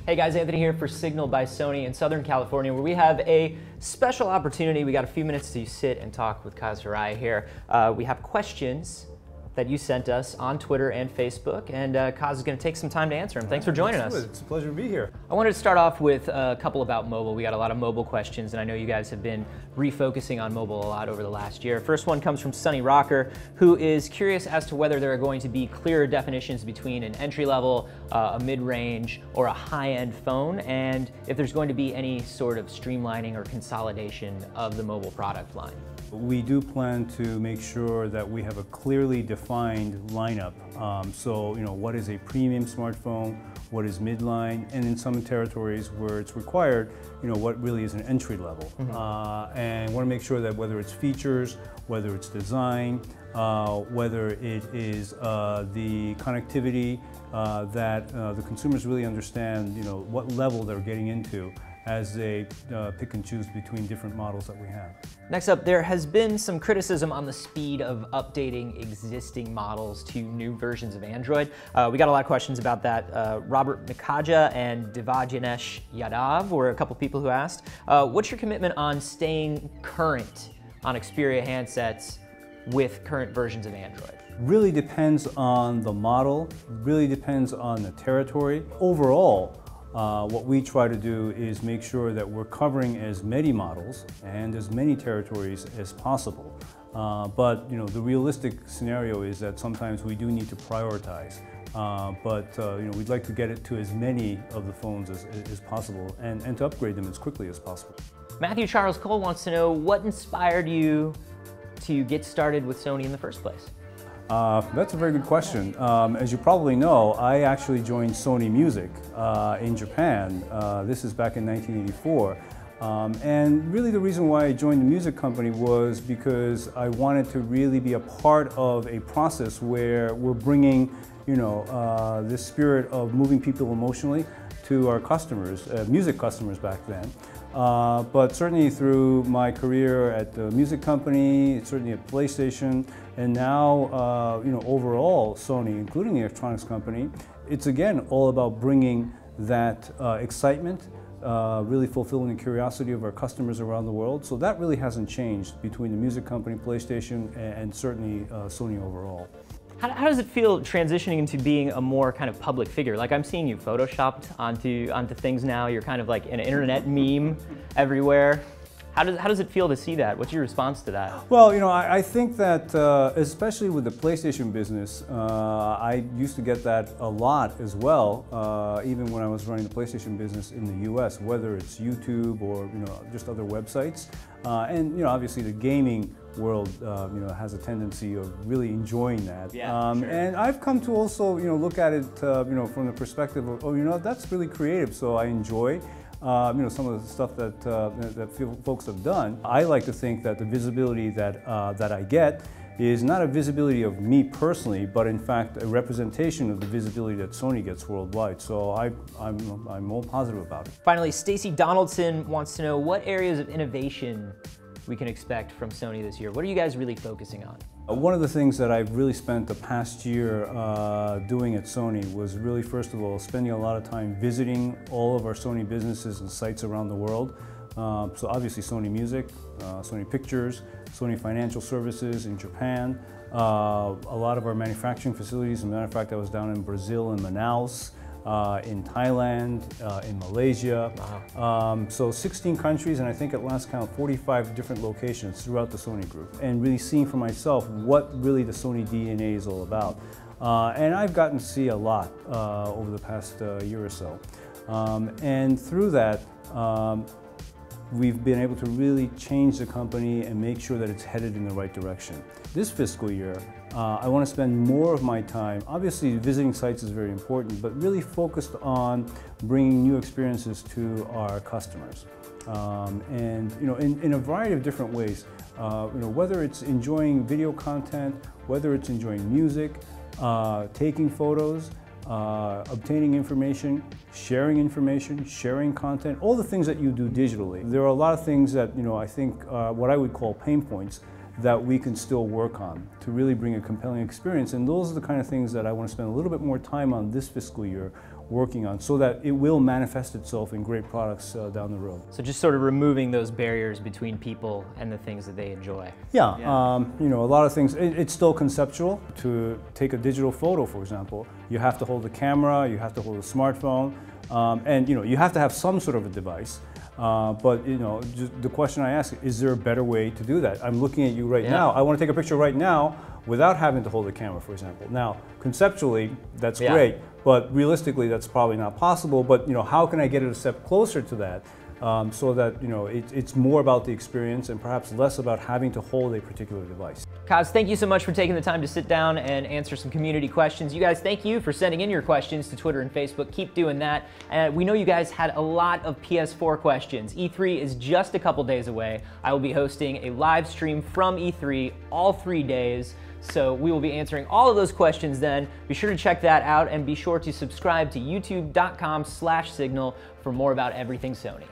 Hey guys, Anthony here for Signal by Sony in Southern California, where we have a special opportunity. We got a few minutes to sit and talk with Kazuo Hirai here. We have questions that you sent us on Twitter and Facebook, and Kaz is going to take some time to answer them. Thanks for joining us. It's a pleasure to be here. I wanted to start off with a couple about mobile. We got a lot of mobile questions, and I know you guys have been refocusing on mobile a lot over the last year. First one comes from Sunny Rocker, who is curious as to whether there are going to be clearer definitions between an entry-level, a mid-range, or a high-end phone, and if there's going to be any sort of streamlining or consolidation of the mobile product line. We do plan to make sure that we have a clearly defined lineup. So, what is a premium smartphone, what is midline, and in some territories where it's required, what really is an entry level. And want to make sure that whether it's features, whether it's design, whether it is the connectivity, that the consumers really understand, what level they're getting into as they pick and choose between different models that we have. Next up, there has been some criticism on the speed of updating existing models to new versions of Android. We got a lot of questions about that. Robert Mikaja and Divajanesh Yadav were a couple people who asked, what's your commitment on staying current on Xperia handsets with current versions of Android? Really depends on the model, really depends on the territory. Overall, what we try to do is make sure that we're covering as many models and as many territories as possible. But the realistic scenario is that sometimes we do need to prioritize. We'd like to get it to as many of the phones as possible and to upgrade them as quickly as possible. Matthew Charles Cole wants to know what inspired you to get started with Sony in the first place? That's a very good question. As you probably know, I actually joined Sony Music in Japan. This is back in 1984. And really the reason why I joined the music company was because I wanted to really be a part of a process where we're bringing, this spirit of moving people emotionally to our customers, music customers back then. But certainly through my career at the music company, certainly at PlayStation, and now overall Sony, including the electronics company, it's again all about bringing that excitement, really fulfilling the curiosity of our customers around the world. So that really hasn't changed between the music company, PlayStation, and certainly Sony overall. How does it feel transitioning into being a more kind of public figure? Like I'm seeing you photoshopped onto things now. You're kind of like an internet meme everywhere. How does it feel to see that? What's your response to that? Well, I think that especially with the PlayStation business, I used to get that a lot as well, even when I was running the PlayStation business in the US, whether it's YouTube or just other websites. And obviously the gaming world has a tendency of really enjoying that. Yeah, sure. And I've come to also look at it from the perspective of that's really creative, so I enjoy some of the stuff that folks have done. I like to think that the visibility that I get is not a visibility of me personally, but in fact a representation of the visibility that Sony gets worldwide. So I'm all positive about it. Finally, Stacy Donaldson wants to know what areas of innovation we can expect from Sony this year. What are you guys really focusing on? One of the things that I've really spent the past year doing at Sony was really, first of all, spending a lot of time visiting all of our Sony businesses and sites around the world. So obviously Sony Music, Sony Pictures, Sony Financial Services in Japan, a lot of our manufacturing facilities. As a matter of fact, I was down in Brazil in Manaus, in Thailand, in Malaysia. Wow. So 16 countries, and I think at last count 45 different locations throughout the Sony group, and really seeing for myself what really the Sony DNA is all about. And I've gotten to see a lot over the past year or so. And through that, we've been able to really change the company and make sure that it's headed in the right direction. This fiscal year, I want to spend more of my time, obviously visiting sites is very important, but really focused on bringing new experiences to our customers. And in a variety of different ways, whether it's enjoying video content, whether it's enjoying music, taking photos, obtaining information, sharing content, all the things that you do digitally. There are a lot of things that, I think what I would call pain points that we can still work on to really bring a compelling experience. And those are the kind of things that I want to spend a little bit more time on this fiscal year, working on so that it will manifest itself in great products down the road. So just sort of removing those barriers between people and the things that they enjoy. Yeah, you know, a lot of things, it's still conceptual. To take a digital photo, for example, you have to hold a camera, you have to hold a smartphone, and you know, you have to have some sort of a device. But you know, just the question I ask, is there a better way to do that? I'm looking at you right now. I want to take a picture right now without having to hold a camera, for example. Now, conceptually, that's great, but realistically, that's probably not possible. But you know, how can I get it a step closer to that? So that, you know, it's more about the experience and perhaps less about having to hold a particular device. Kaz, thank you so much for taking the time to sit down and answer some community questions. You guys, thank you for sending in your questions to Twitter and Facebook. Keep doing that. We know you guys had a lot of PS4 questions. E3 is just a couple days away. I will be hosting a live stream from E3 all 3 days. So we will be answering all of those questions then. Be sure to check that out and be sure to subscribe to youtube.com/signal for more about everything Sony.